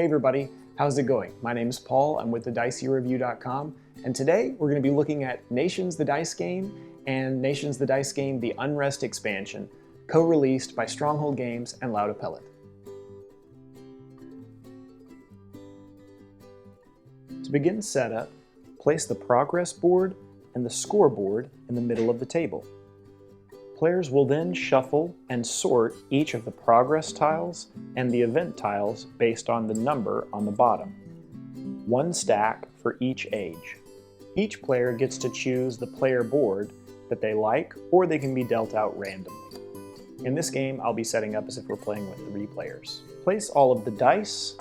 Hey everybody, how's it going? My name is Paul, I'm with thediceyreview.com, and today we're going to be looking at Nations the Dice Game and Nations the Dice Game the Unrest Expansion, co-released by Stronghold Games and lautapelit. To begin setup, place the progress board and the scoreboard in the middle of the table. Players will then shuffle and sort each of the progress tiles and the event tiles based on the number on the bottom. One stack for each age. Each player gets to choose the player board that they like, or they can be dealt out randomly. In this game, I'll be setting up as if we're playing with 3 players. Place all of the dice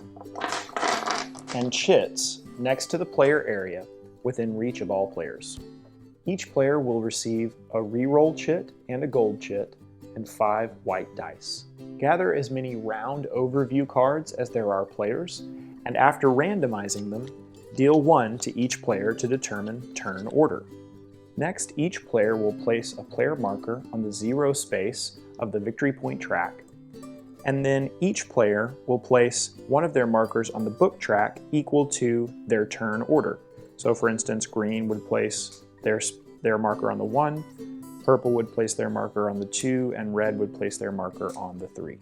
and chits next to the player area within reach of all players. Each player will receive a reroll chit and a gold chit and 5 white dice. Gather as many round overview cards as there are players, and after randomizing them, deal 1 to each player to determine turn order. Next, each player will place a player marker on the 0 space of the victory point track, and then each player will place one of their markers on the book track equal to their turn order. So for instance, green would place their marker on the 1, purple would place their marker on the 2, and red would place their marker on the 3.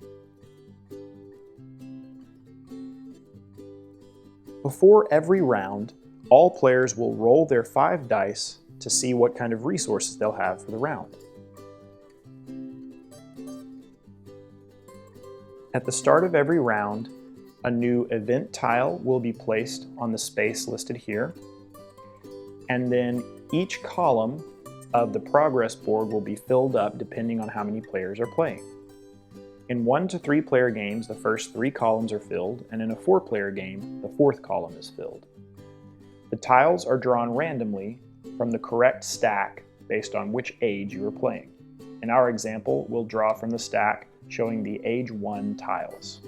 Before every round, all players will roll their 5 dice to see what kind of resources they'll have for the round. At the start of every round, a new event tile will be placed on the space listed here, and then each column of the progress board will be filled up depending on how many players are playing. In 1 to 3 player games, the first 3 columns are filled, and in a 4 player game, the 4th column is filled. The tiles are drawn randomly from the correct stack based on which age you are playing. In our example, we'll draw from the stack showing the age 1 tiles.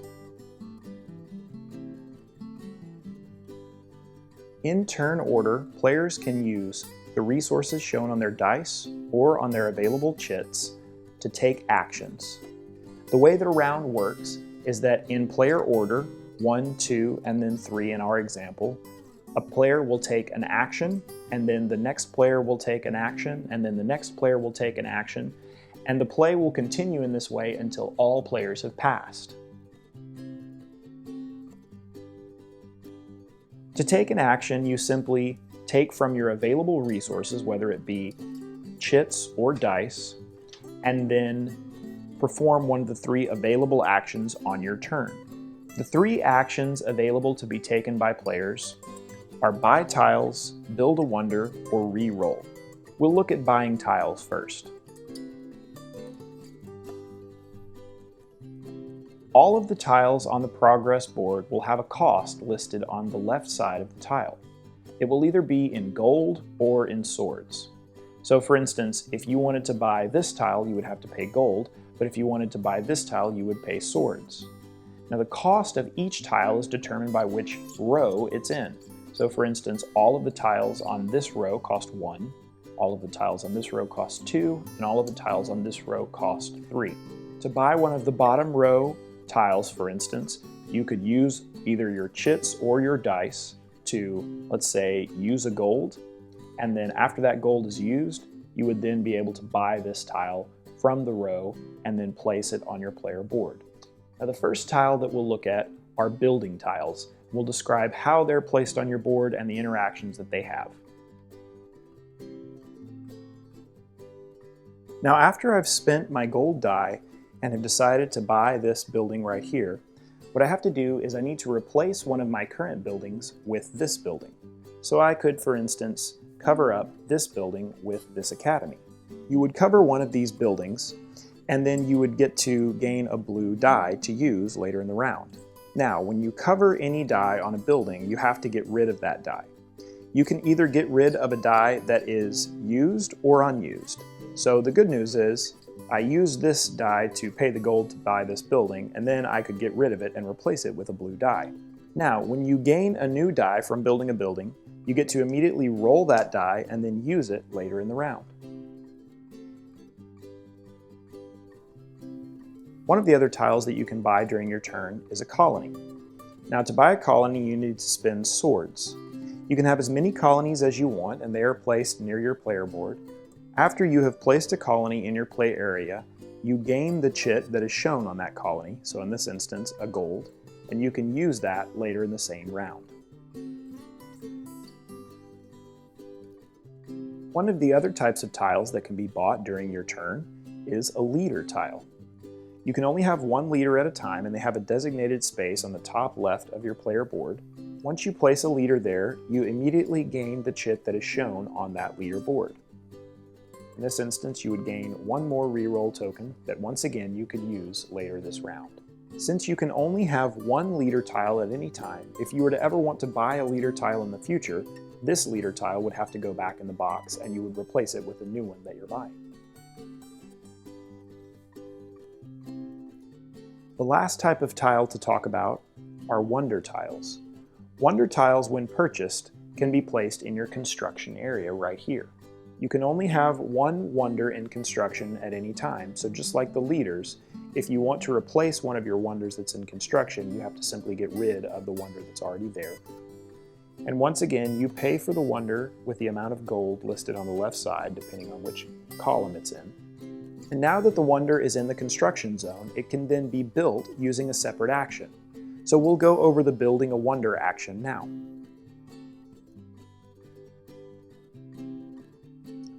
In turn order, players can use the resources shown on their dice or on their available chits to take actions. The way that a round works is that in player order, 1, 2, and then 3 in our example, a player will take an action, and then the next player will take an action, and then the next player will take an action, and the play will continue in this way until all players have passed. To take an action, you simply take from your available resources, whether it be chits or dice, and then perform one of the 3 available actions on your turn. The 3 actions available to be taken by players are buy tiles, build a wonder, or re-roll. We'll look at buying tiles first. All of the tiles on the progress board will have a cost listed on the left side of the tile. It will either be in gold or in swords. So for instance, if you wanted to buy this tile, you would have to pay gold, but if you wanted to buy this tile, you would pay swords. Now the cost of each tile is determined by which row it's in. So for instance, all of the tiles on this row cost 1, all of the tiles on this row cost 2, and all of the tiles on this row cost 3. To buy one of the bottom row tiles, for instance, you could use either your chits or your dice to, let's say, use a gold, and then after that gold is used, you would then be able to buy this tile from the row and then place it on your player board. Now the first tile that we'll look at are building tiles. We'll describe how they're placed on your board and the interactions that they have. Now after I've spent my gold die and have decided to buy this building right here, what I have to do is I need to replace one of my current buildings with this building. So I could, for instance, cover up this building with this academy. You would cover one of these buildings, and then you would get to gain a blue die to use later in the round. Now, when you cover any die on a building, you have to get rid of that die. You can either get rid of a die that is used or unused. So the good news is, I use this die to pay the gold to buy this building, and then I could get rid of it and replace it with a blue die. Now, when you gain a new die from building a building, you get to immediately roll that die and then use it later in the round. One of the other tiles that you can buy during your turn is a colony. Now to buy a colony, you need to spend swords. You can have as many colonies as you want, and they are placed near your player board. After you have placed a colony in your play area, you gain the chit that is shown on that colony, so in this instance, a gold, and you can use that later in the same round. One of the other types of tiles that can be bought during your turn is a leader tile. You can only have one leader at a time, and they have a designated space on the top left of your player board. Once you place a leader there, you immediately gain the chit that is shown on that leader board. In this instance, you would gain one more reroll token that once again you could use later this round. Since you can only have one leader tile at any time, if you were to ever want to buy a leader tile in the future, this leader tile would have to go back in the box and you would replace it with a new one that you're buying. The last type of tile to talk about are wonder tiles. Wonder tiles, when purchased, can be placed in your construction area right here. You can only have one wonder in construction at any time, so just like the leaders, if you want to replace one of your wonders that's in construction, you have to simply get rid of the wonder that's already there. And once again, you pay for the wonder with the amount of gold listed on the left side, depending on which column it's in. And now that the wonder is in the construction zone, it can then be built using a separate action. So we'll go over the building a wonder action now.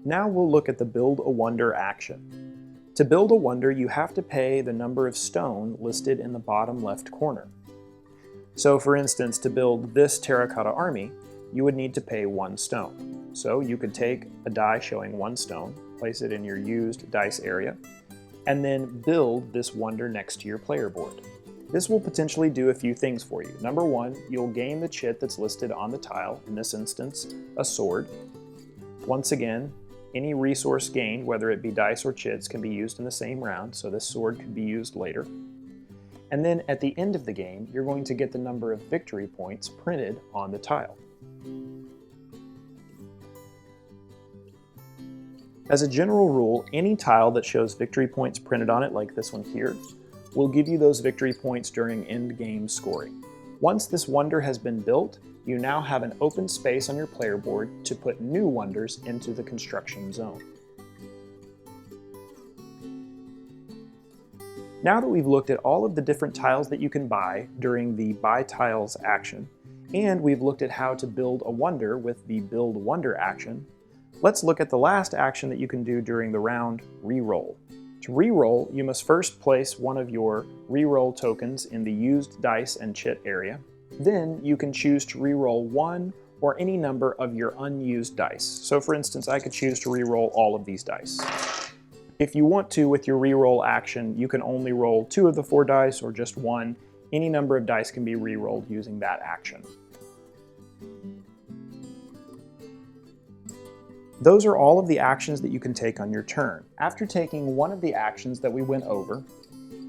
Now we'll look at the build a wonder action. To build a wonder, you have to pay the number of stone listed in the bottom left corner. So for instance, to build this terracotta army, you would need to pay 1 stone. So you could take a die showing 1 stone, place it in your used dice area, and then build this wonder next to your player board. This will potentially do a few things for you. Number 1, you'll gain the chit that's listed on the tile, in this instance, a sword. Once again, any resource gained, whether it be dice or chits, can be used in the same round, so this sword could be used later. And then at the end of the game, you're going to get the number of victory points printed on the tile. As a general rule, any tile that shows victory points printed on it, like this one here, will give you those victory points during end game scoring. Once this wonder has been built, you now have an open space on your player board to put new wonders into the construction zone. Now that we've looked at all of the different tiles that you can buy during the Buy Tiles action, and we've looked at how to build a wonder with the Build Wonder action, let's look at the last action that you can do during the round, Reroll. To reroll, you must first place one of your reroll tokens in the used dice and chit area. Then you can choose to reroll one or any number of your unused dice. So for instance, I could choose to reroll all of these dice. If you want to, with your reroll action, you can only roll 2 of the 4 dice or just 1. Any number of dice can be rerolled using that action. Those are all of the actions that you can take on your turn. After taking one of the actions that we went over,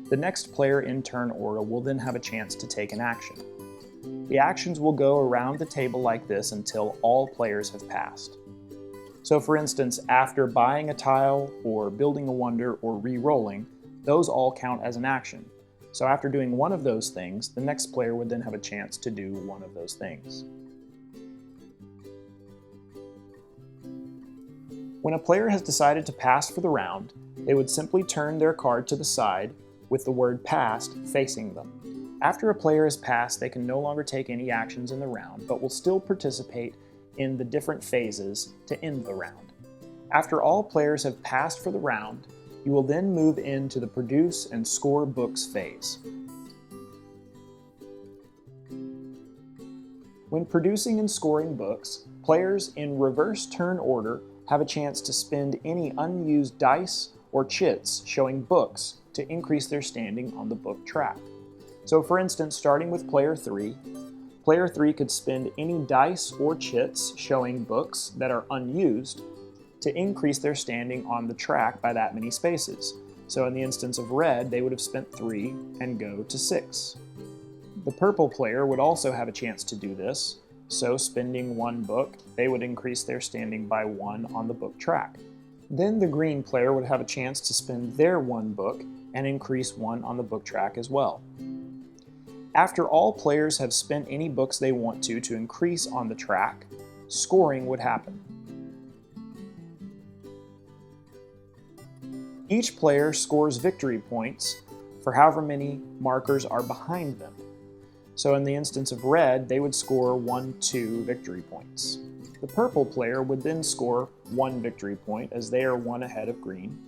the next player in turn order will then have a chance to take an action. The actions will go around the table like this until all players have passed. So for instance, after buying a tile or building a wonder or re-rolling, those all count as an action. So after doing one of those things, the next player would then have a chance to do one of those things. When a player has decided to pass for the round, they would simply turn their card to the side with the word passed facing them. After a player has passed, they can no longer take any actions in the round, but will still participate in the different phases to end the round. After all players have passed for the round, you will then move into the produce and score books phase. When producing and scoring books, players in reverse turn order have a chance to spend any unused dice or chits showing books to increase their standing on the book track. So for instance, starting with player 3 could spend any dice or chits showing books that are unused to increase their standing on the track by that many spaces. So in the instance of red, they would have spent 3 and go to 6. The purple player would also have a chance to do this, so spending 1 book, they would increase their standing by 1 on the book track. Then the green player would have a chance to spend their 1 book and increase 1 on the book track as well. After all players have spent any books they want to increase on the track, scoring would happen. Each player scores victory points for however many markers are behind them. So in the instance of red, they would score 1-2 victory points. The purple player would then score 1 victory point as they are 1 ahead of green.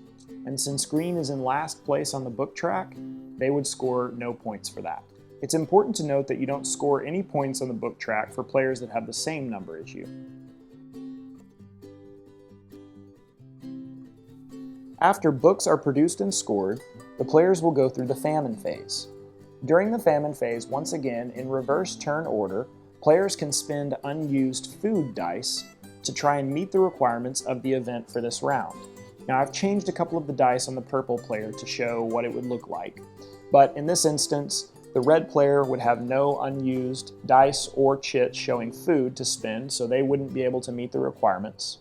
And since green is in last place on the book track, they would score no points for that. It's important to note that you don't score any points on the book track for players that have the same number as you. After books are produced and scored, the players will go through the famine phase. During the famine phase, once again, in reverse turn order, players can spend unused food dice to try and meet the requirements of the event for this round. Now I've changed a couple of the dice on the purple player to show what it would look like, but in this instance, the red player would have no unused dice or chits showing food to spend, so they wouldn't be able to meet the requirements.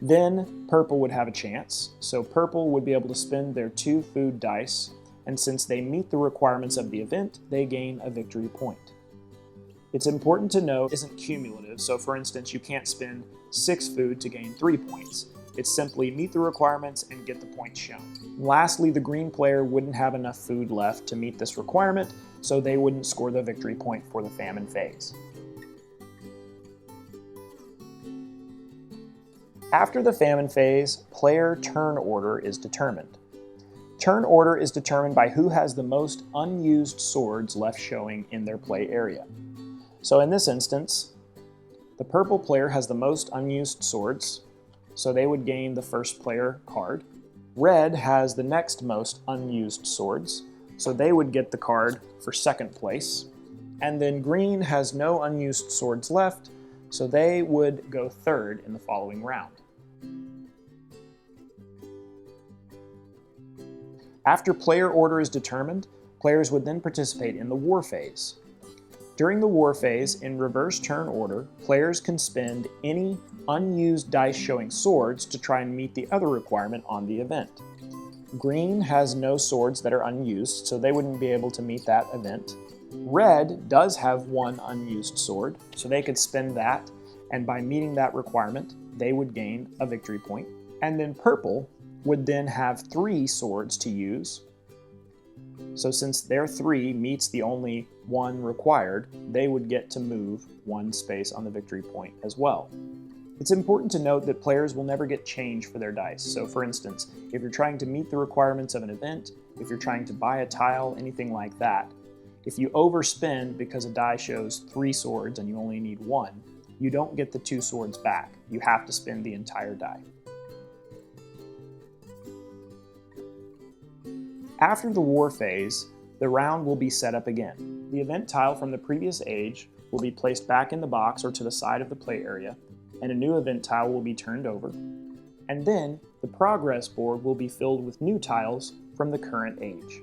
Then purple would have a chance, so purple would be able to spend their 2 food dice, and since they meet the requirements of the event, they gain a victory point. It's important to note it isn't cumulative, so for instance, you can't spend 6 food to gain 3 points. It's simply meet the requirements and get the points shown. Lastly, the green player wouldn't have enough food left to meet this requirement, so they wouldn't score the victory point for the famine phase. After the famine phase, player turn order is determined. Turn order is determined by who has the most unused swords left showing in their play area. So in this instance, the purple player has the most unused swords, so they would gain the first player card. Red has the next most unused swords, so they would get the card for second place. And then green has no unused swords left, so they would go third in the following round. After player order is determined, players would then participate in the war phase. During the war phase, in reverse turn order, players can spend any unused dice showing swords to try and meet the other requirement on the event. Green has no swords that are unused, so they wouldn't be able to meet that event. Red does have 1 unused sword, so they could spend that, and by meeting that requirement, they would gain a victory point. And then purple would then have 3 swords to use. So since their 3 meets the only 1 required, they would get to move 1 space on the victory point as well. It's important to note that players will never get change for their dice. So for instance, if you're trying to meet the requirements of an event, if you're trying to buy a tile, anything like that, if you overspend because a die shows 3 swords and you only need 1, you don't get the 2 swords back. You have to spend the entire die. After the war phase, the round will be set up again. The event tile from the previous age will be placed back in the box or to the side of the play area, and a new event tile will be turned over. And then, the progress board will be filled with new tiles from the current age.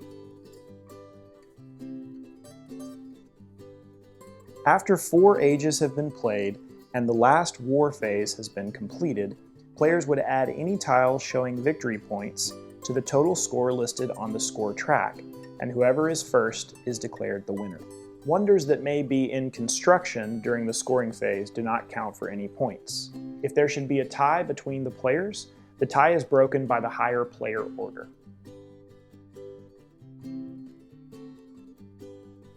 After 4 ages have been played, and the last war phase has been completed, players would add any tiles showing victory points to the total score listed on the score track, and whoever is first is declared the winner. Wonders that may be in construction during the scoring phase do not count for any points. If there should be a tie between the players, the tie is broken by the higher player order.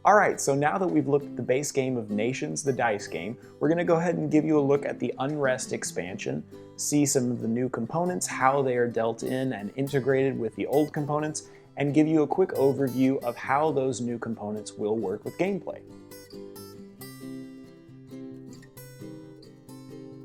Alright, so now that we've looked at the base game of Nations, the dice game, we're going to go ahead and give you a look at the Unrest expansion, see some of the new components, how they are dealt in and integrated with the old components, and give you a quick overview of how those new components will work with gameplay.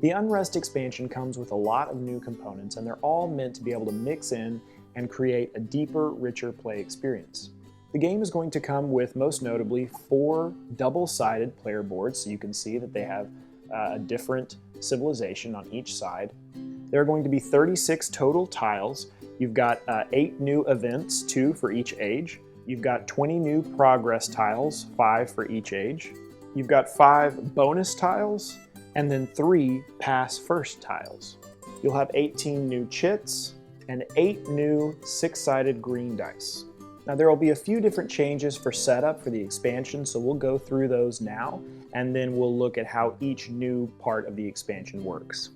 The Unrest expansion comes with a lot of new components, and they're all meant to be able to mix in and create a deeper, richer play experience. The game is going to come with, most notably, 4 double-sided player boards, so you can see that they have a different civilization on each side. There are going to be 36 total tiles. You've got 8 new events, 2 for each age. You've got 20 new progress tiles, 5 for each age. You've got 5 bonus tiles, and then 3 pass first tiles. You'll have 18 new chits, and 8 new 6-sided green dice. Now there will be a few different changes for setup for the expansion, so we'll go through those now, and then we'll look at how each new part of the expansion works.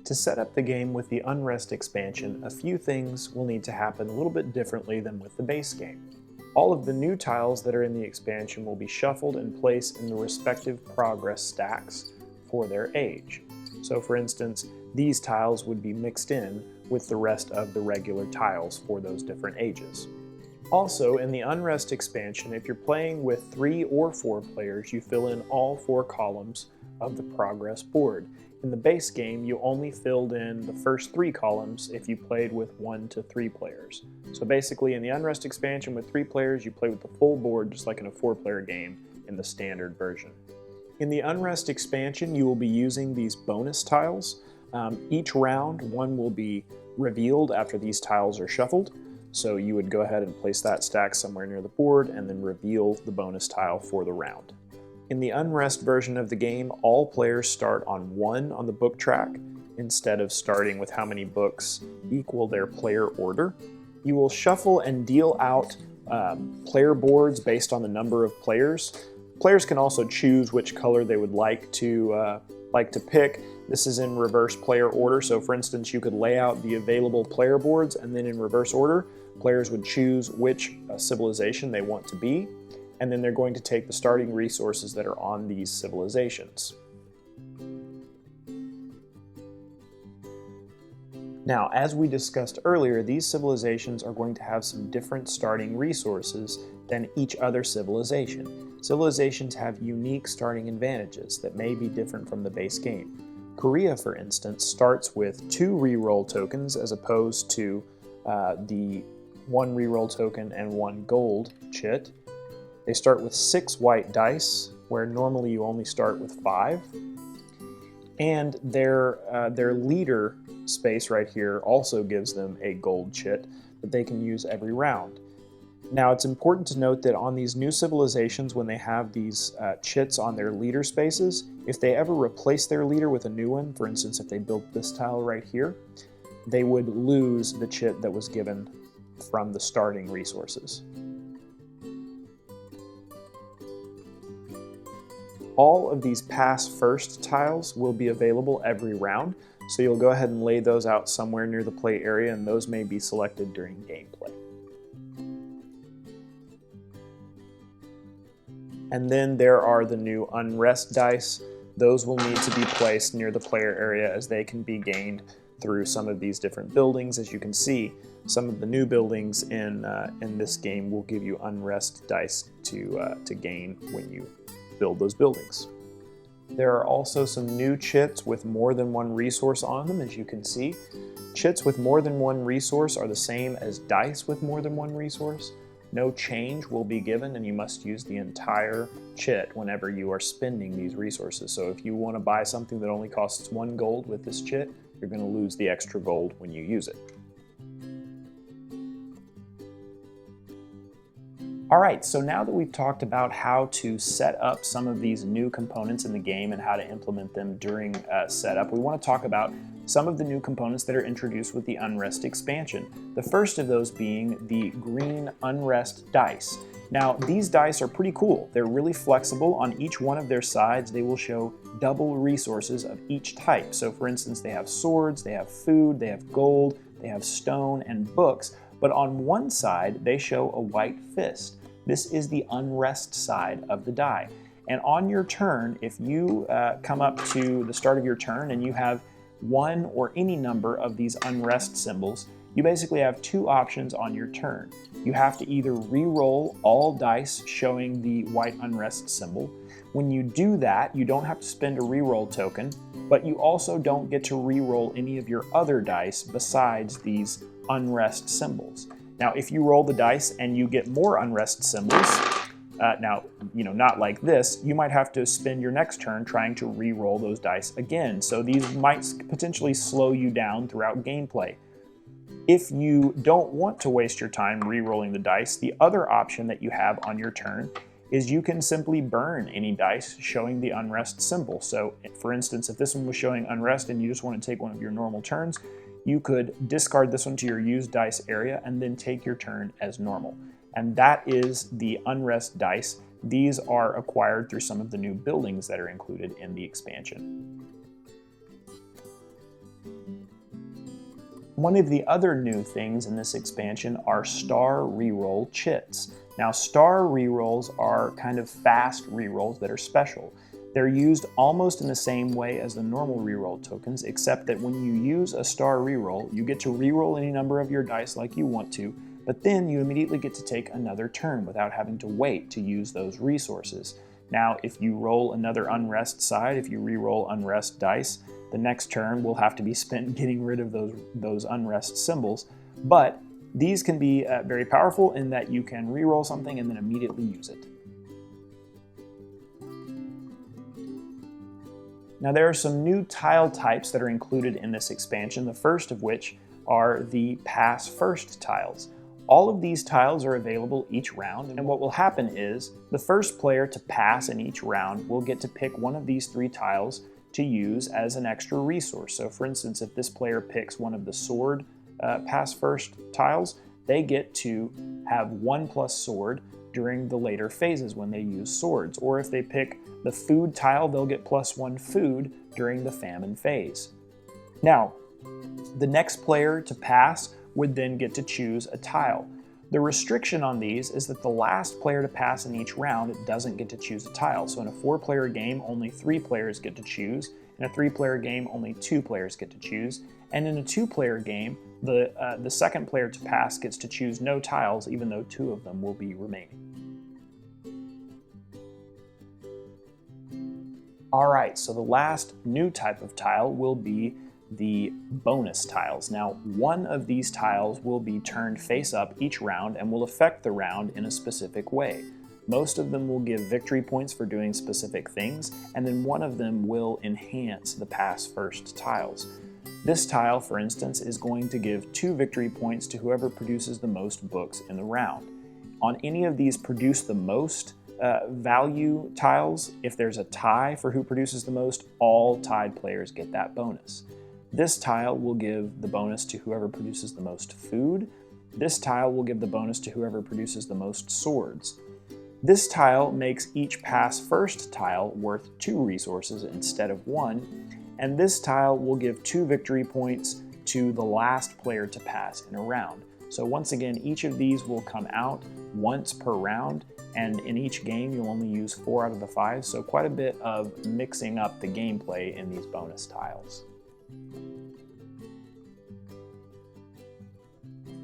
To set up the game with the Unrest expansion, a few things will need to happen a little bit differently than with the base game. All of the new tiles that are in the expansion will be shuffled and placed in the respective progress stacks for their age. So for instance, these tiles would be mixed in with the rest of the regular tiles for those different ages. Also, in the Unrest expansion, if you're playing with 3 or 4 players, you fill in all 4 columns of the progress board. In the base game, you only filled in the first 3 columns if you played with 1 to 3 players. So basically, in the Unrest expansion with 3 players, you play with the full board just like in a 4-player game in the standard version. In the Unrest expansion, you will be using these bonus tiles. Each round, one will be revealed after these tiles are shuffled. So you would go ahead and place that stack somewhere near the board and then reveal the bonus tile for the round. In the Unrest version of the game, all players start on 1 on the book track instead of starting with how many books equal their player order. You will shuffle and deal out player boards based on the number of players. Players can also choose which color they would like to pick. This is in reverse player order, so for instance, you could lay out the available player boards and then in reverse order, players would choose which civilization they want to be, and then they're going to take the starting resources that are on these civilizations. Now, as we discussed earlier, these civilizations are going to have some different starting resources than each other civilization. Civilizations have unique starting advantages that may be different from the base game. Korea, for instance, starts with 2 reroll tokens as opposed to the 1 reroll token and 1 gold chit. They start with 6 white dice, where normally you only start with 5. And their leader space right here also gives them a gold chit that they can use every round. Now, it's important to note that on these new civilizations, when they have these chits on their leader spaces, if they ever replace their leader with a new one, for instance, if they built this tile right here, they would lose the chit that was given from the starting resources. All of these pass first tiles will be available every round, so you'll go ahead and lay those out somewhere near the play area, and those may be selected during gameplay. And then there are the new Unrest dice. Those will need to be placed near the player area as they can be gained through some of these different buildings. As you can see, some of the new buildings in this game will give you Unrest dice to gain when you build those buildings. There are also some new chits with more than 1 resource on them, as you can see. Chits with more than 1 resource are the same as dice with more than 1 resource. No change will be given, and you must use the entire chit whenever you are spending these resources. So if you want to buy something that only costs 1 gold with this chit, you're going to lose the extra gold when you use it. Alright, so now that we've talked about how to set up some of these new components in the game and how to implement them during setup, we want to talk about some of the new components that are introduced with the Unrest expansion. The first of those being the green Unrest dice. Now, these dice are pretty cool. They're really flexible. On each one of their sides, they will show double resources of each type. So for instance, they have swords, they have food, they have gold, they have stone and books, but on one side, they show a white fist. This is the Unrest side of the die. And on your turn, if you come up to the start of your turn and you have 1 or any number of these Unrest symbols, you basically have 2 options on your turn. You have to either re-roll all dice showing the white Unrest symbol. When you do that, you don't have to spend a re-roll token, but you also don't get to re-roll any of your other dice besides these Unrest symbols. Now, if you roll the dice and you get more Unrest symbols, now, not like this, you might have to spend your next turn trying to re-roll those dice again. So these might potentially slow you down throughout gameplay. If you don't want to waste your time re-rolling the dice, the other option that you have on your turn is you can simply burn any dice showing the Unrest symbol. So for instance, if this one was showing Unrest and you just want to take one of your normal turns, you could discard this one to your used dice area and then take your turn as normal. And that is the Unrest dice. These are acquired through some of the new buildings that are included in the expansion. One of the other new things in this expansion are star reroll chits. Now, star rerolls are kind of fast rerolls that are special. They're used almost in the same way as the normal reroll tokens, except that when you use a star reroll, you get to reroll any number of your dice like you want to, but then you immediately get to take another turn without having to wait to use those resources. Now, if you roll another Unrest side, if you reroll Unrest dice, the next turn will have to be spent getting rid of those Unrest symbols, but these can be very powerful in that you can reroll something and then immediately use it. Now, there are some new tile types that are included in this expansion, the first of which are the Pass First tiles. All of these tiles are available each round, and what will happen is the first player to pass in each round will get to pick one of these 3 tiles to use as an extra resource. So for instance, if this player picks one of the sword Pass First tiles, they get to have 1+ sword during the later phases when they use swords. Or if they pick the food tile, they'll get +1 food during the famine phase. Now, the next player to pass would then get to choose a tile. The restriction on these is that the last player to pass in each round doesn't get to choose a tile. So in a 4-player game, only 3 players get to choose. In a 3-player game, only 2 players get to choose. And in a 2-player game, the second player to pass gets to choose no tiles, even though 2 of them will be remaining. Alright, so the last new type of tile will be the bonus tiles. Now, one of these tiles will be turned face up each round and will affect the round in a specific way. Most of them will give victory points for doing specific things, and then one of them will enhance the Pass First tiles. This tile, for instance, is going to give 2 victory points to whoever produces the most books in the round. On any of these produce the most value tiles, if there's a tie for who produces the most, all tied players get that bonus. This tile will give the bonus to whoever produces the most food. This tile will give the bonus to whoever produces the most swords. This tile makes each Pass First tile worth 2 resources instead of 1, and this tile will give 2 victory points to the last player to pass in a round. So once again, each of these will come out once per round, and in each game you'll only use 4 out of the 5, so quite a bit of mixing up the gameplay in these bonus tiles.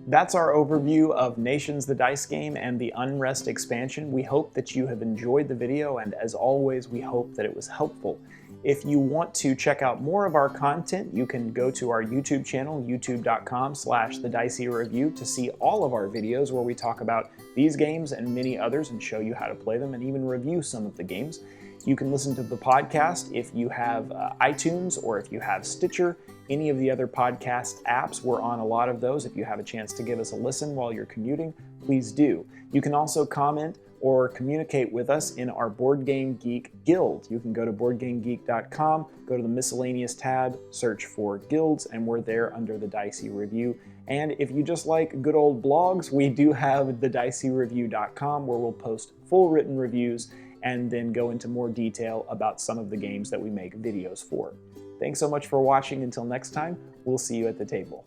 That's our overview of Nations the Dice game and the Unrest expansion. We hope that you have enjoyed the video, and as always, we hope that it was helpful. If you want to check out more of our content, you can go to our YouTube channel, youtube.com/thediceyreview, to see all of our videos where we talk about these games and many others and show you how to play them and even review some of the games. You can listen to the podcast if you have iTunes or if you have Stitcher, any of the other podcast apps. We're on a lot of those. If you have a chance to give us a listen while you're commuting, please do. You can also comment or communicate with us in our Board Game Geek Guild. You can go to boardgamegeek.com, go to the miscellaneous tab, search for guilds, and we're there under the Dicey Review. And if you just like good old blogs, we do have thediceyreview.com, where we'll post full written reviews and then go into more detail about some of the games that we make videos for. Thanks so much for watching. Until next time, we'll see you at the table.